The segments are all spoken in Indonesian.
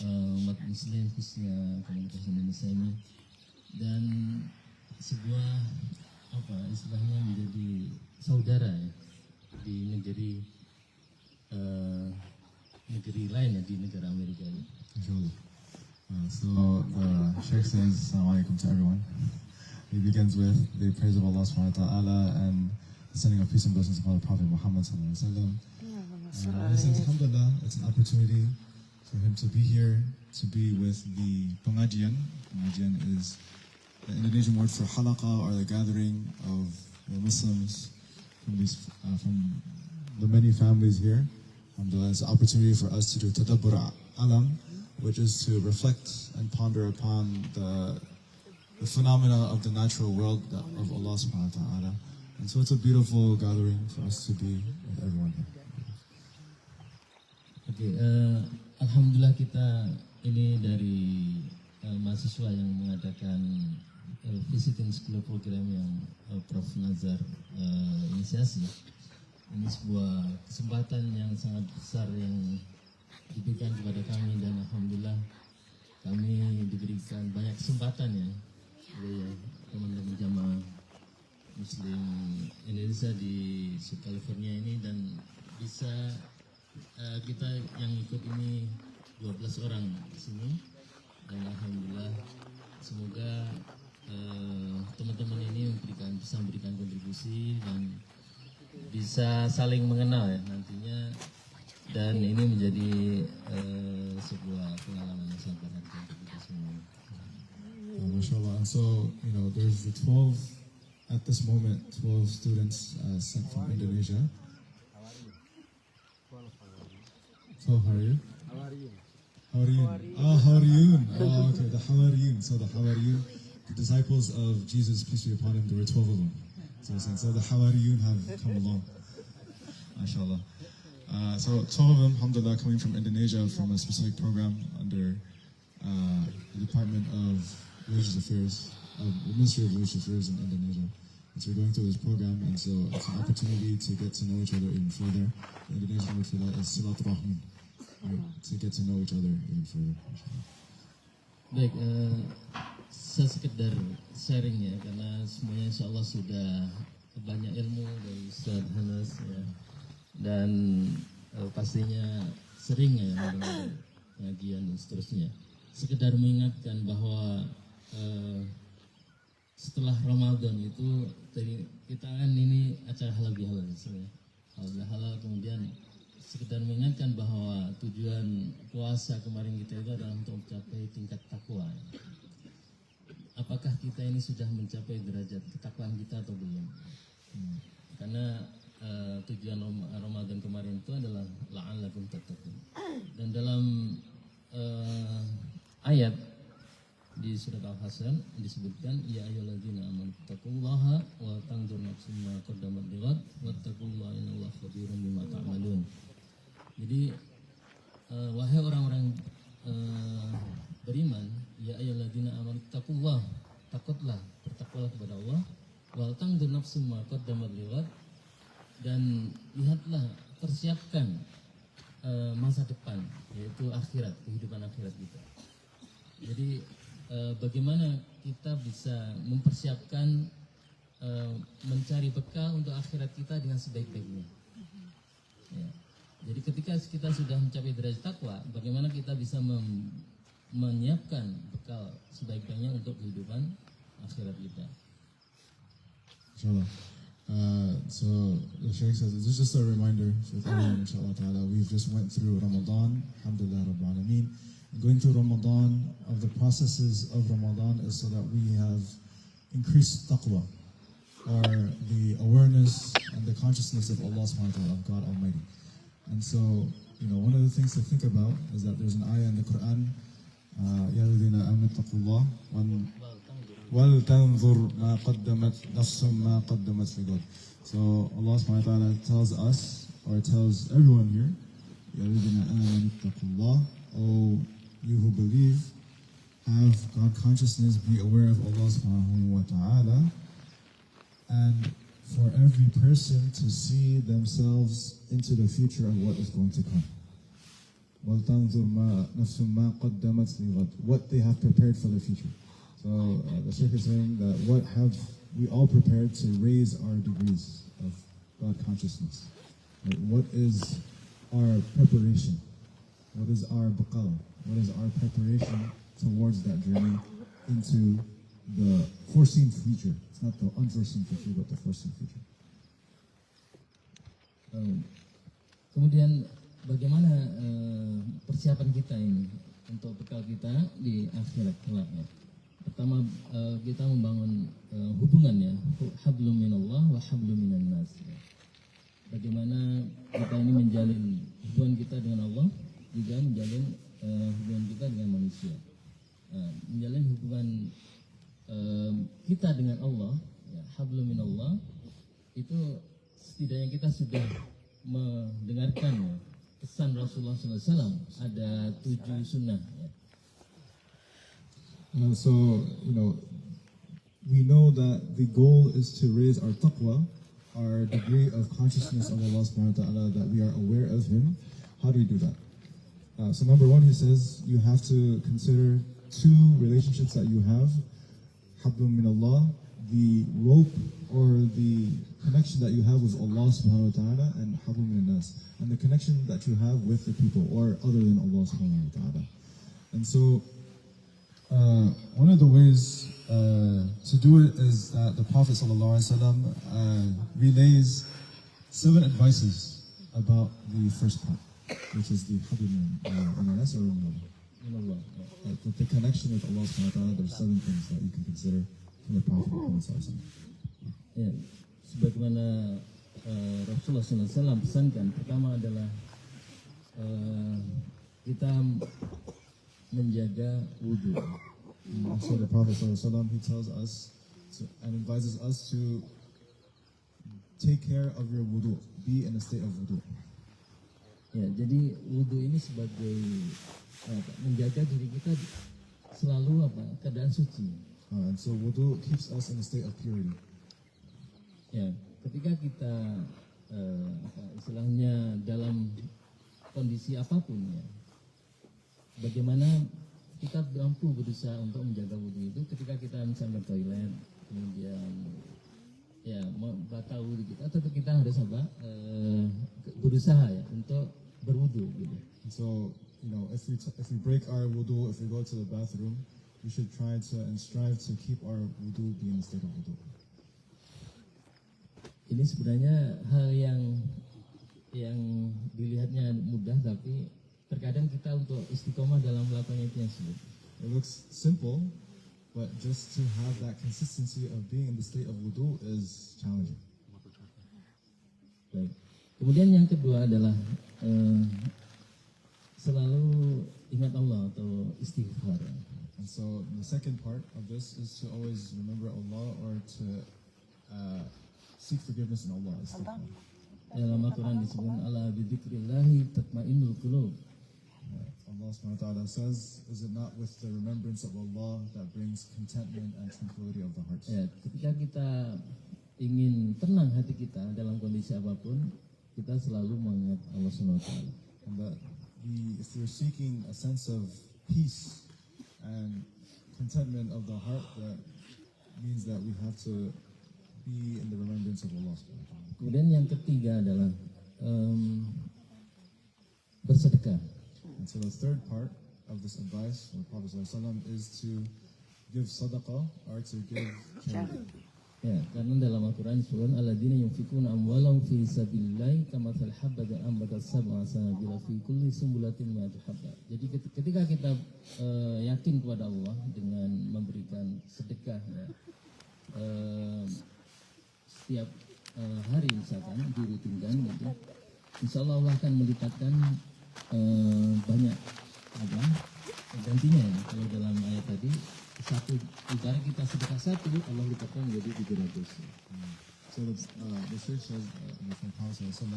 umat muslim khususnya komunitas Indonesia ini, dan sebuah istilahnya menjadi saudara ya di negeri lain ya, di negara Amerika ini. Inshallah. So the Sheikh says, Assalamu alaikum to everyone. He begins with the praise of Allah subhanahu wa ta'ala and the sending of peace and blessings upon the Prophet Muhammad sallallahu alaihi wasallam. He says, Alhamdulillah, it's an opportunity for him to be here, to be with the pengajian. Pengajian is the Indonesian word for halaqa, or the gathering of the Muslims from the many families here. Alhamdulillah, it's an opportunity for us to do tadabbur alam, which is to reflect and ponder upon the phenomena of the natural world of Allah subhanahu wa ta'ala. And so it's a beautiful gathering for us to be with everyone here. Oke, alhamdulillah kita ini dari mahasiswa yang mengadakan visiting school program yang Prof. Nazar inisiasi. Ini sebuah kesempatan yang sangat besar yang diberikan kepada kami, dan alhamdulillah kami diberikan banyak kesempatan ya oleh teman-teman jamaah Muslim Indonesia di South California ini, dan bisa kita yang ikut ini 12 orang di sini, dan alhamdulillah semoga teman-teman ini bisa memberikan kontribusi dan bisa saling mengenal ya nantinya, dan ini menjadi sebuah pengalaman yang sangat berharga untuk kita semua. MashaAllah. And so, there's the 12, at this moment, 12 students sent from Indonesia. So, how are you? Hawariyun. Oh, okay, the Hawariyun. So the Hawariyun, the disciples of Jesus, peace be upon him, there were 12 of them. So the Hawariyun have come along. MashaAllah. So 12 of them, alhamdulillah, coming from Indonesia from a specific program under the Department of Religious Affairs, the Ministry of Religious Affairs in Indonesia. And so we're going through this program, and so it's an opportunity to get to know each other even further. The Indonesian word for that is silaturahmi, right? To get to know each other even further. Baik, saya sekedar sharing ya, karena semuanya insya Allah sudah banyak ilmu dari Ustaz Hanas ya, dan pastinya sering ya mendengar pengajian dan seterusnya. Sekedar mengingatkan bahwa setelah Ramadan itu kita kan ini acara halal bihalal sebenarnya, halal bihalal, kemudian sekedar mengingatkan bahwa tujuan puasa kemarin kita itu adalah untuk mencapai tingkat takwa. Apakah kita ini sudah mencapai derajat ketakwaan kita atau belum? Karena tujuan Ramadan kemarin itu adalah la'allakum tattaqun. Dan dalam ayat di surat Al-Hasan disebutkan ya ayyuhalladzina amanu taqullaha wa tanzur nafsum ma qaddamat lighad wattaqullaha innallaha khabirum bima ta'malun. Jadi wahai orang-orang beriman, ya ayyuhalladzina amanu taqullaha, takutlah, bertakwalah kepada Allah, wal tanzur nafsum ma qaddamat lighad, dan lihatlah, persiapkan masa depan, yaitu akhirat, kehidupan akhirat kita. Jadi bagaimana kita bisa mempersiapkan mencari bekal untuk akhirat kita dengan sebaik-baiknya. Ya. Jadi ketika kita sudah mencapai derajat takwa, bagaimana kita bisa menyiapkan bekal sebaik-baiknya untuk kehidupan akhirat kita. Inshallah. So the Shaykh says, this is just a reminder for everyone, inshallah ta'ala. We've just went through Ramadan, alhamdulillah rabbil alameen. Going through Ramadan, of the processes of Ramadan is so that we have increased taqwa, or the awareness and the consciousness of Allah subhanahu wa ta'ala, of God Almighty. And so, one of the things to think about is that there's an ayah in the Quran, Ya alladhina amanu taqullah wal tanzur ma qaddamat nafsum ma qaddamat lighad. So Allah subhanahu wa ta'ala tells us, or tells everyone here, Ya alladhina amanu taqullah, O you who believe, have God consciousness, be aware of Allah subhanahu wa ta'ala, and for every person to see themselves into the future of what is going to come. وَلْتَنْظُرْ مَا نَفْسٌ مَا قَدَّمَتْ لِغَدٍ, what they have prepared for the future. So the Shaykh is saying that what have we all prepared to raise our degrees of God consciousness? Like, what is our preparation? What is our baqal? What is our preparation towards that journey into the foreseen future? It's not the unforeseen future, but the foreseen future. Kemudian bagaimana persiapan kita ini untuk bekal kita di akhirat kelak ya. Pertama kita membangun hubungannya, hablum minallah wa hablum minan nas. Ya. Bagaimana kita ini menjalin hubungan kita dengan Allah, juga menjalin hubungan kita dengan manusia. Menjalin hubungan kita dengan Allah, ya, hablum minallah, itu setidaknya kita sudah mendengarkan ya, pesan Rasulullah SAW, ada 7 sunnah. Ya. So, we know that the goal is to raise our taqwa, our degree of consciousness of Allah subhanahu wa ta'ala, that we are aware of Him. How do we do that? So number one, he says, you have to consider 2 relationships that you have. Hablum min Allah, the rope or the connection that you have with Allah subhanahu wa ta'ala, and hablum min nas, and the connection that you have with the people or other than Allah subhanahu wa ta'ala. And so, one of the ways to do it is that the Prophet sallallahu alaihi wasallam relays 7 advices about the first part, which is the hablum min nas or min Allah. The connection with Allah subhanahu wa ta'ala. There's 7 things that you can consider from the Prophet Muhammad sallallahu alaihi wasallam. Ya, sebagaimana Rasulullah SAW pesankan, pertama adalah kita menjaga wudhu. So the Prophet ﷺ, he tells us and advises us to take care of your wudu, be in a state of wudu. Ya, jadi wudhu ini sebagai menjaga diri kita selalu keadaan suci. And so wudu keeps us in a state of purity. Ya, ketika kita istilahnya dalam kondisi apapun ya, bagaimana kita mampu berusaha untuk menjaga wudhu itu ketika kita misalnya ke toilet, kemudian ya batal wudhu kita, tetap kita harus berusaha ya untuk berwudhu gitu. So if we break our wudu, if we go to the bathroom, we should try to and strive to keep our wudu be in a state of wudu. Ini sebenarnya hal yang dilihatnya mudah, tapi terkadang kita untuk istiqomah dalam melakukannya itu yang sulit. It looks simple, but just to have that consistency of being in the state of wudu is challenging. Baik. Kemudian yang kedua adalah selalu ingat Allah atau istighfar. And so the second part of this is to always remember Allah or to seek forgiveness in Allah. Istighfar. Dalam Al-Quran disebut ala bidzikrillahi tatmainnul qulub. Allah subhanahu wa ta'ala says, is it not with the remembrance of Allah that brings contentment and tranquility of the hearts? Ya, ketika kita ingin tenang hati kita dalam kondisi apapun, kita selalu mengingat Allah subhanahu wa ta'ala. And that if we're seeking a sense of peace and contentment of the heart, that means that we have to be in the remembrance of Allah subhanahu wa ta'ala. Kemudian yang ketiga adalah bersedekah. And so the third part of this advice from the Prophet ﷺ is to give sadaqah or to give charity. Ya, karena dalam Al-Quran disebut alladzina yunfikuna amwalahum fi sabilillah kamathal habbatin ambatat sab'a sanabila fi kulli sumbulatin mi'atu habba. Jadi ketika kita yakin kepada Allah dengan memberikan sedekah ya, setiap hari misalkan dirutinkan gitu, insya Allah akan melipatkan banyak gantinya ya. Kalau dalam ayat tadi satu ibarat kita sedekah 1, Allah lipatkan menjadi 300. So the Shaykh says from Prophet ﷺ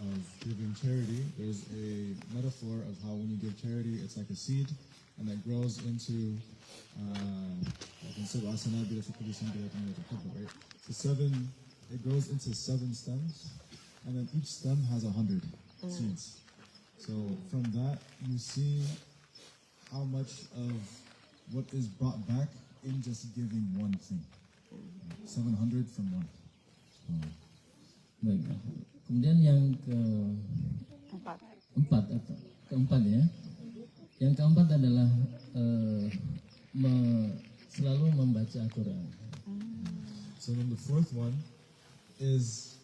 of giving charity, there's a metaphor of how when you give charity, it's like a seed and that grows into right? So it grows into 7 stems, and then each stem has 100 seeds. So from that, you see how much of what is brought back in just giving one thing. 700 from one. Baik. Kemudian yang keempat ya. Yang keempat adalah selalu membaca Al-Quran. So then the fourth one is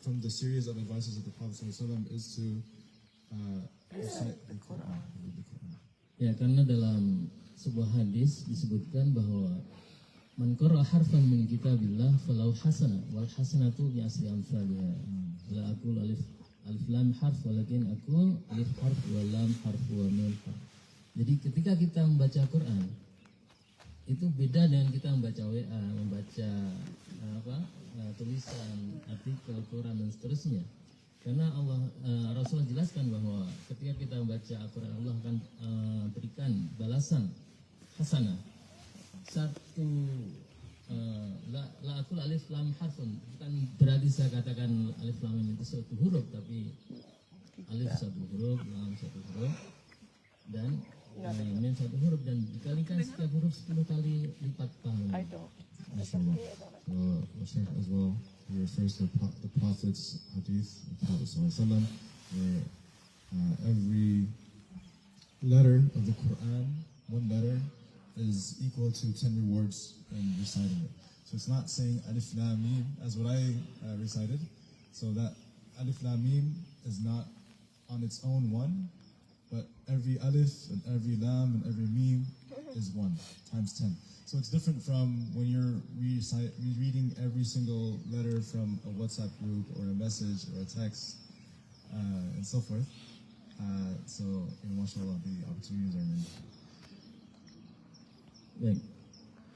from the series of advices of the Prophet ﷺ is to recite the Quran. Read the Quran. Ya, karena dalam sebuah hadis disebutkan bahwa man qara'a harfan min kitabillah falau hasana wal hasanatu bi asri amsalha. La aqul alif lam harf walakin aqul alif harf wa lam harf wa mim harf. Jadi ketika kita membaca Quran itu beda dengan kita membaca WA, membaca tulisan, artikel, Quran dan seterusnya. Karena Rasulullah jelaskan bahwa ketika kita membaca Al-Quran, Allah akan berikan balasan hasanah. Satu la aqul alif lam harfun, bukan berarti saya katakan alif lam mim itu satu huruf, tapi alif satu huruf, lam satu huruf, dan mim satu huruf, dan dikalikan setiap huruf 10 kali lipat pahala. MashaAllah. So Shaykh as well, he refers to the Prophet's hadith, the Prophet ﷺ, where every letter of the Quran, one letter, is equal to 10 rewards in reciting it. So it's not saying alif lam mim as what I recited. So that alif lam mim is not on its own one, but every alif and every lam and every mim is 1 times 10. So it's different from when you're reading every single letter from a WhatsApp group or a message or a text and so forth. So, mashallah, the opportunities are many. Baik.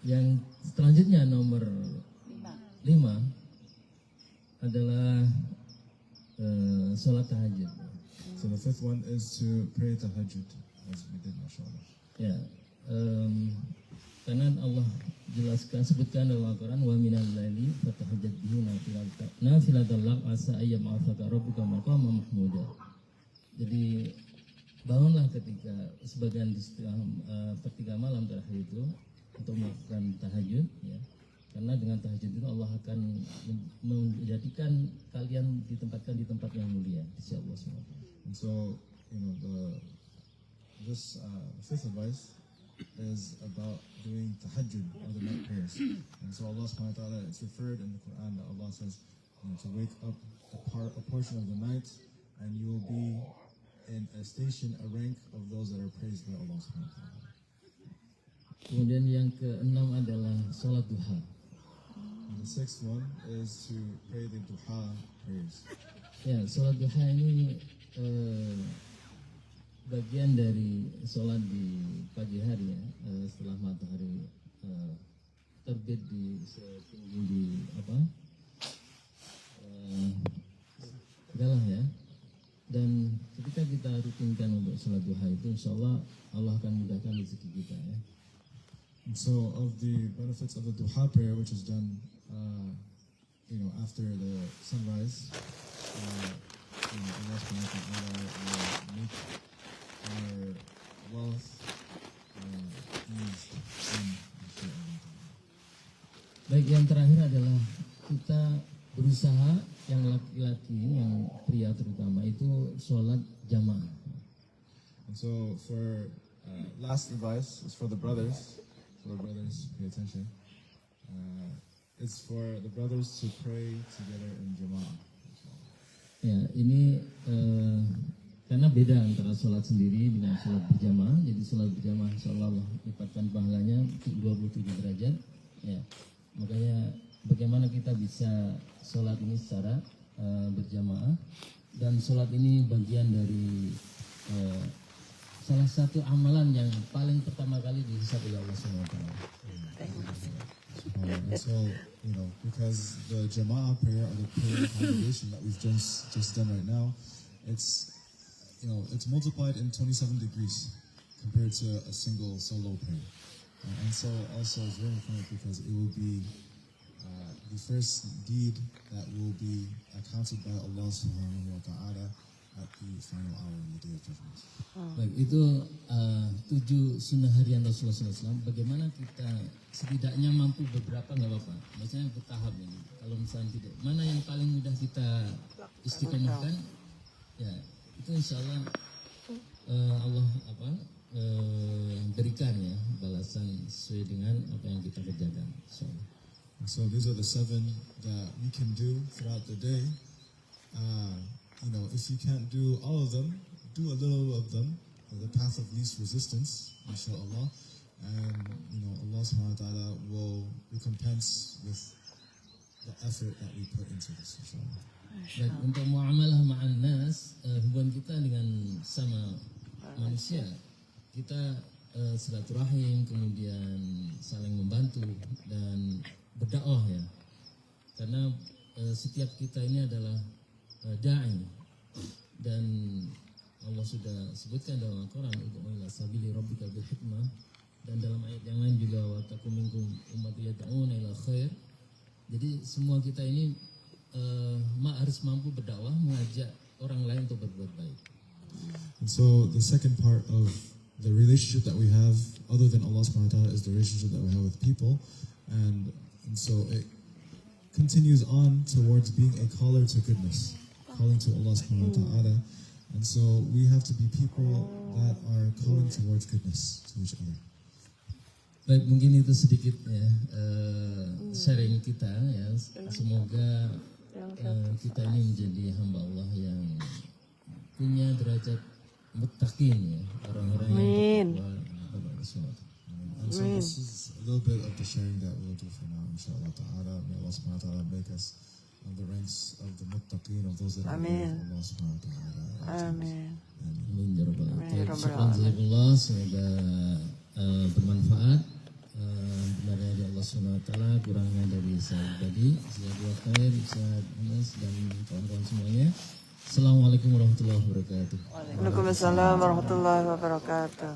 Yang selanjutnya nomor 5 adalah sholat tahajud. So the fifth one is to pray tahajjud, as we did, mashallah. Ya, karena Allah sebutkan dalam Al-Quran wa minal laili fatahajjad bihi nafilatan lak asa ayyam afaka rabbuka maqama mahmuda. Jadi bangunlah ketika sebagian di sepertiga malam terakhir itu untuk melakukan tahajud, ya. Karena dengan tahajud itu Allah akan menjadikan kalian ditempatkan di tempat yang mulia di sisi Allah SWT. And so, this fifth advice is about doing tahajjud or the night prayers. And so Allah subhanahu wa ta'ala, it's referred in the Quran that Allah says to wake up a portion of the night and you will be in a station, a rank of those that are praised by Allah subhanahu wa ta'ala. Kemudian yang keenam adalah sholat duha. And the sixth one is to pray the duha prayers. Ya, sholat duha ini bagian dari sholat di pagi hari, ya, setelah matahari terbit di setinggi di galah, ya. Dan ketika kita rutinkan untuk sholat duha itu, insya Allah Allah akan mudahkan rezeki kita, ya. And so, of the benefits of the duha prayer, which is done, after the sunrise, Allah subhanahu wa ta'ala will make our wealth ease in Baik, yang terakhir adalah kita berusaha, yang laki-laki, yang pria terutama, itu sholat jamaah. And so for last advice is for the brothers. So the brothers, pay attention. It's for the brothers to pray together in jama'ah. Ya, ini karena beda antara sholat sendiri dengan sholat berjamaah. Jadi sholat berjamaah insya Allah lipatkan pahalanya 27 derajat. Ya, makanya bagaimana kita bisa sholat ini secara berjamaah, dan sholat ini bagian dari salah satu amalan yang paling pertama kali dihisab oleh Allah SWT. And so, because the jama'ah prayer or the prayer congregation that we've just done right now, it's multiplied in 27 degrees compared to a single solo prayer. And so also it's very important because it will be the first deed that will be accounted by Allah subhanahu wa ta'ala at the final hour in the day of judgment. Baik, itu 7 sunnah harian Rasulullah SAW. Bagaimana kita setidaknya mampu beberapa nggak apa-apa. Maksudnya bertahap ini. Kalau misalnya tidak, mana yang paling mudah kita istiqomahkan, ya itu insya Allah Allah berikan ya balasan sesuai dengan apa yang kita kerjakan. Insyaallah. And so these are the 7 that we can do throughout the day. If you can't do all of them, do a little of them, the path of least resistance, inshallah. And Allah subhanahu wa ta'ala will recompense with the effort that we put into this, inshallah. Baik, untuk muamalah ma'an nas, hubungan kita dengan sama manusia, kita silaturahim, kemudian saling membantu dan berdakwah ya. Karena setiap kita ini adalah da'i, dan Allah sudah sebutkan dalam Al-Quran, ud'u ila sabili rabbika bil hikmah, dan dalam ayat yang lain juga wa takum minkum ummatun yad'una ila khair. Jadi semua kita ini harus mampu berdakwah, mengajak orang lain untuk berbuat baik. And so the second part of the relationship that we have, other than Allah subhanahu wa ta'ala, is the relationship that we have with people. And so it continues on towards being a caller to goodness, calling to Allah subhanahu wa ta'ala. And so we have to be people that are calling towards goodness to each other. Baik, mungkin itu sedikit ya sharing kita ya. Semoga kita ini menjadi hamba Allah yang punya derajat muttaqin ya, orang-orang yang bertakwa kepada Allah SWT. And so this is a little bit of the sharing that we'll do for now, inshallah ta'ala. May Allah subhanahu wa ta'ala make us on the ranks of the muttaqin, of those that are aware of Allah subhanahu wa ta'ala. Amin. Amin ya rabbal alamin. Syukran jazakallah, semoga bermanfaat. Benarnya dari Allah Subhanahu wa taala, kurangnya dari saya pribadi. Jazakallahu khair, Ustaz Anas dan kawan-kawan semuanya. Assalamualaikum warahmatullahi wabarakatuh. Waalaikumsalam warahmatullahi wabarakatuh.